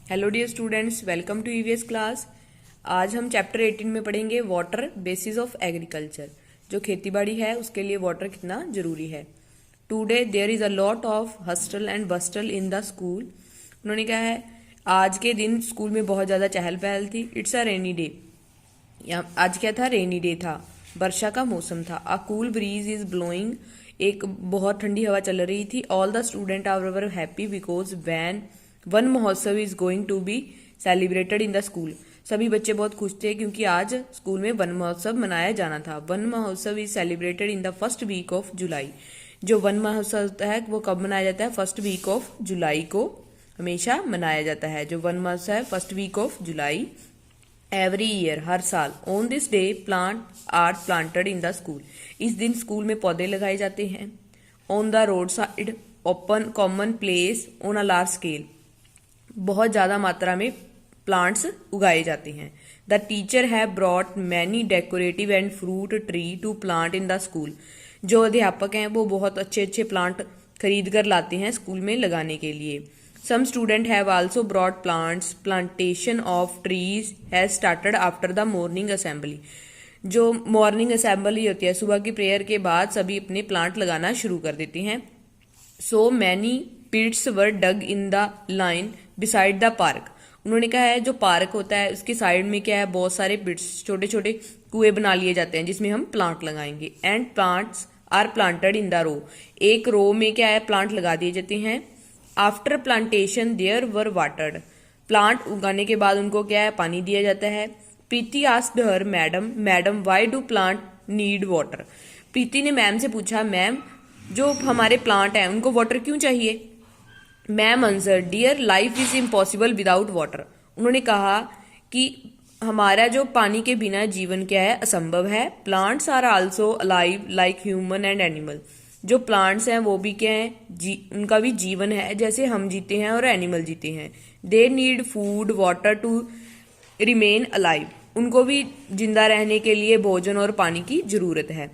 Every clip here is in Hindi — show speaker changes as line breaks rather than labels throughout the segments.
Hello dear students, welcome to EVS class. आज हम चैप्टर 18 में पढ़ेंगे वाटर बेसिस ऑफ एग्रीकल्चर। जो खेतीबाड़ी है उसके लिए वाटर कितना जरूरी है। Today there is a lot of hustle and bustle in the school. उन्होंने कहा है आज के दिन स्कूल में बहुत ज़्यादा चहल पहल थी। It's a rainy day. आज क्या था? रेनी डे था, वर्षा का मौसम था। A cool breeze is blowing, एक बहुत ठंडी हवा चल रही थी। All the student are happy because Van Mahotsav is going to be celebrated in the school. सभी बच्चे बहुत खुश थे क्योंकि आज स्कूल में वन महोत्सव मनाया जाना था। Van Mahotsav is celebrated in the first week of July. जो वन महोत्सव होता है वो कब मनाया जाता है? फर्स्ट वीक ऑफ जुलाई को हमेशा मनाया जाता है। जो वन महोत्सव है first week of July every year, हर साल। On this day plant are planted in the school, इस दिन स्कूल में पौधे लगाए जाते हैं। On the road side open common place on a large scale, बहुत ज़्यादा मात्रा में प्लांट्स उगाए जाते हैं। The teacher have brought many decorative and fruit tree to plant in the school. जो अध्यापक हैं वो बहुत अच्छे अच्छे प्लांट खरीद कर लाते हैं स्कूल में लगाने के लिए। Some student have also brought plants. Plantation of trees has started after the morning assembly. जो मॉर्निंग असेंबली होती है, सुबह की प्रेयर के बाद सभी अपने प्लांट लगाना शुरू कर देते हैं। So many pits were dug in the line beside the park. उन्होंने कहा है जो पार्क होता है उसके साइड में क्या है, बहुत सारे पिट्स, छोटे छोटे कुएं बना लिए जाते हैं जिसमें हम प्लांट लगाएंगे। And plants are planted in the row, एक रो में क्या है प्लांट लगा दिए जाते हैं। After plantation there were watered, plant उगाने के बाद उनको क्या है पानी दिया जाता है। Preeti asked her madam why do plant need water. Preeti ने मैम से पूछा, मैम जो हमारे प्लांट हैं उनको वाटर क्यों चाहिए? Ma'am answer, dear life is impossible without water. उन्होंने कहा कि हमारा जो पानी के बिना जीवन क्या है, असंभव है। Plants are also alive like human and animal. जो प्लांट्स हैं वो भी क्या है, उनका भी जीवन है जैसे हम जीते हैं और एनिमल जीते हैं। They need food water to remain alive, उनको भी जिंदा रहने के लिए भोजन और पानी की जरूरत है।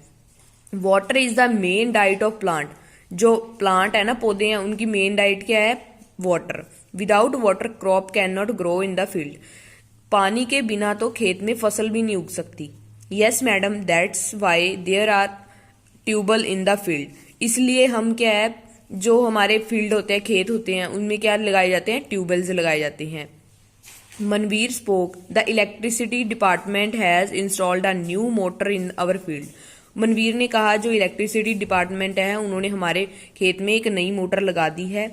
Water is the main diet of plant, जो प्लांट है ना, पौधे हैं, उनकी मेन डाइट क्या है? Water. Without water crop can not grow in the field, पानी के बिना तो खेत में फसल भी नहीं उग सकती। Yes madam, that's why there are tubewell in the field, इसलिए हम क्या है, जो हमारे फील्ड होते हैं, खेत होते हैं, उनमें क्या लगाए जाते हैं? ट्यूबवेल्स लगाए जाते हैं। Manvir spoke, the electricity department has installed a new motor in our field. Manvir ने कहा जो इलेक्ट्रिसिटी डिपार्टमेंट है उन्होंने हमारे खेत में एक नई मोटर लगा दी है।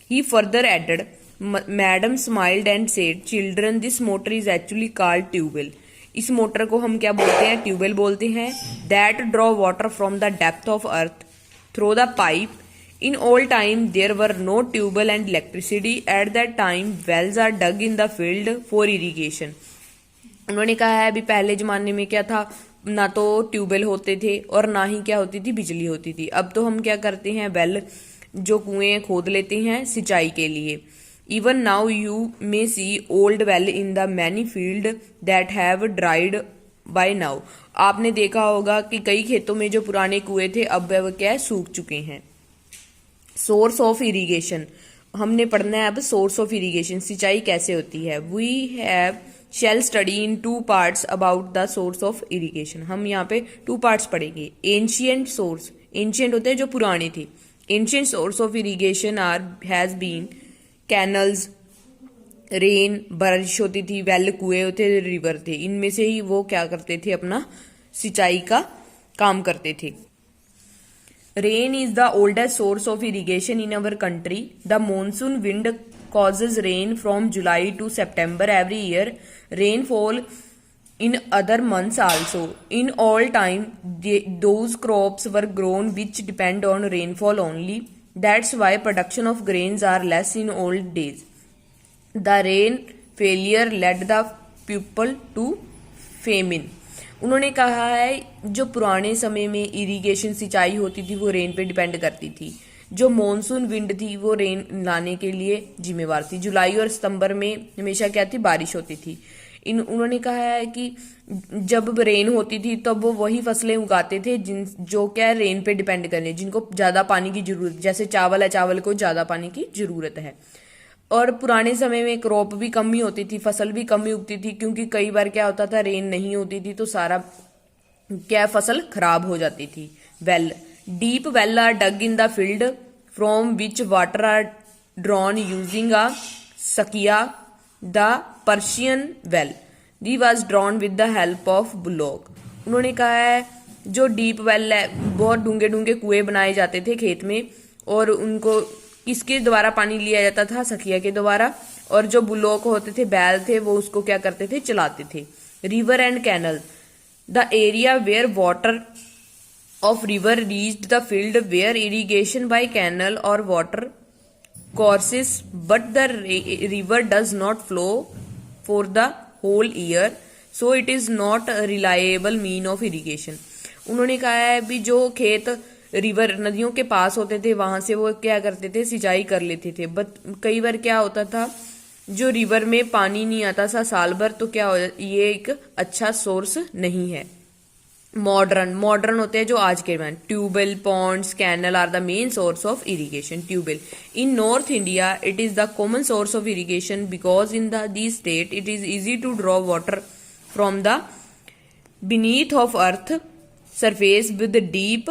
He further added, madam smiled and said, children this motor is actually called tubewell. इस मोटर को हम क्या बोलते हैं? ट्यूबवेल बोलते हैं। That draw water from the depth of earth through the pipe. In old time there were no tubewell and electricity. At that time wells are dug in the field for irrigation. उन्होंने कहा है अभी पहले जमाने में क्या था, ना तो ट्यूबवेल होते थे और ना ही क्या होती थी, बिजली होती थी। अब तो हम क्या करते हैं, वेल जो कुएं खोद लेते हैं सिंचाई के लिए। Even now you may see old well in the many field that have dried by now. आपने देखा होगा कि कई खेतों में जो पुराने कुएं थे अब वह क्या है, सूख चुके हैं। सोर्स ऑफ इरिगेशन, हमने पढ़ना है अब सोर्स ऑफ इरिगेशन, सिंचाई कैसे होती है। We have shall study in 2 parts about the source of irrigation. हम यहाँ पे 2 पार्ट्स पढ़ेंगे। एंशियंट सोर्स, एंशियंट होते हैं जो पुराने थे। Ancient source of irrigation are has been canals, rain बारिश होती थी, वेल कुएं होते थे, रिवर थे, इनमें से ही वो क्या करते थे, अपना सिंचाई का काम करते थे। Rain is the oldest source of irrigation in our country. The monsoon wind causes rain from July to September every year. Rainfall in other months also. In all time, those crops were grown which depend on rainfall only. That's why production of grains are less in old days. The rain failure led the people to famine. उन्होंने कहा है जो पुराने समय में इरिगेशन सिंचाई होती थी वो रेन पे डिपेंड करती थी। जो मॉनसून विंड थी वो रेन लाने के लिए जिम्मेवार थी। जुलाई और सितंबर में हमेशा क्या थी, बारिश होती थी। उन्होंने कहा है कि जब रेन होती थी तब वो वही फसलें उगाते थे जो क्या रेन पे डिपेंड करने, जिनको ज्यादा पानी की जरूरत, जैसे चावल है, चावल को ज्यादा पानी की जरूरत है। और पुराने समय में क्रॉप भी कम ही होती थी, फसल भी कम ही उगती थी, क्योंकि कई बार क्या होता था रेन नहीं होती थी तो सारा क्या फसल खराब हो जाती थी। Well, deep well are dug in the field from which water are drawn using a सकिया। The Persian well the was drawn with the help of bullock. उन्होंने कहा है जो डीप वेल है, बहुत डूंगे डूंगे कुएं बनाए जाते थे खेत में, और उनको किसके द्वारा पानी लिया जाता था, सखिया के द्वारा, और जो बुलॉक होते थे, बैल थे, वो उसको क्या करते थे, चलाते थे। River and canal, the area where water of river reached the field where irrigation by canal or water courses, but the river does not flow for the whole year, so it is not a reliable mean of irrigation। उन्होंने कहा है भी जो खेत रिवर नदियों के पास होते थे वहां से वो क्या करते थे, सिंचाई कर लेते थे, बट कई बार क्या होता था जो रिवर में पानी नहीं आता था साल भर, तो क्या ये एक अच्छा सोर्स नहीं है। मॉडर्न होते हैं जो आज के में। Tubewell, ponds, canal are the main source of irrigation. Tubewell in north India it is the common source of irrigation because in the state it is easy to draw water from the beneath of earth surface with deep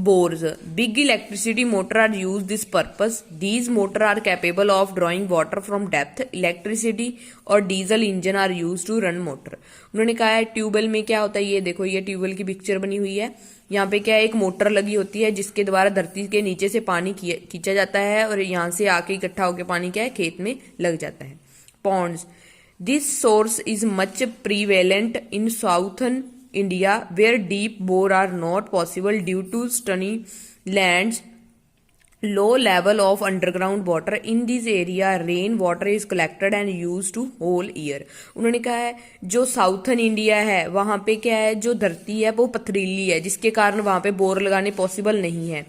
bores. Big electricity motor are used this purpose. These motor are capable of drawing water from depth. Electricity और diesel engine are use to run motor. उन्होंने कहा है ट्यूबवेल में क्या होता है, ये देखो ये ट्यूबवेल की पिक्चर बनी हुई है। यहाँ पे क्या है, एक मोटर लगी होती है जिसके द्वारा धरती के नीचे से पानी खींचा जाता है और यहाँ से आके इकट्ठा होकर पानी क्या है, खेत में लग जाता है। Ponds, this source is much prevalent in southern India where deep bore are not possible due to stony lands, low level of underground water. In this area rain water is collected and used to whole year। उन्होंने कहा है जो साउथर्न इंडिया है वहां पे क्या है, जो धरती है वो पथरीली है जिसके कारण वहां पे बोर लगाने पॉसिबल नहीं है,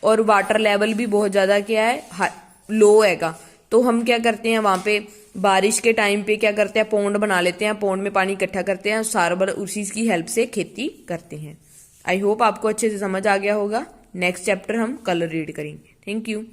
और वाटर लेवल भी बहुत ज्यादा क्या है, लो हैगा। तो हम क्या करते हैं, वहां पे बारिश के टाइम पे क्या करते हैं, पौंड बना लेते हैं, पौंड में पानी इकट्ठा करते हैं, सारा बार उसी की हेल्प से खेती करते हैं। आई होप आपको अच्छे से समझ आ गया होगा। नेक्स्ट चैप्टर हम कल रीड करेंगे। Thank you.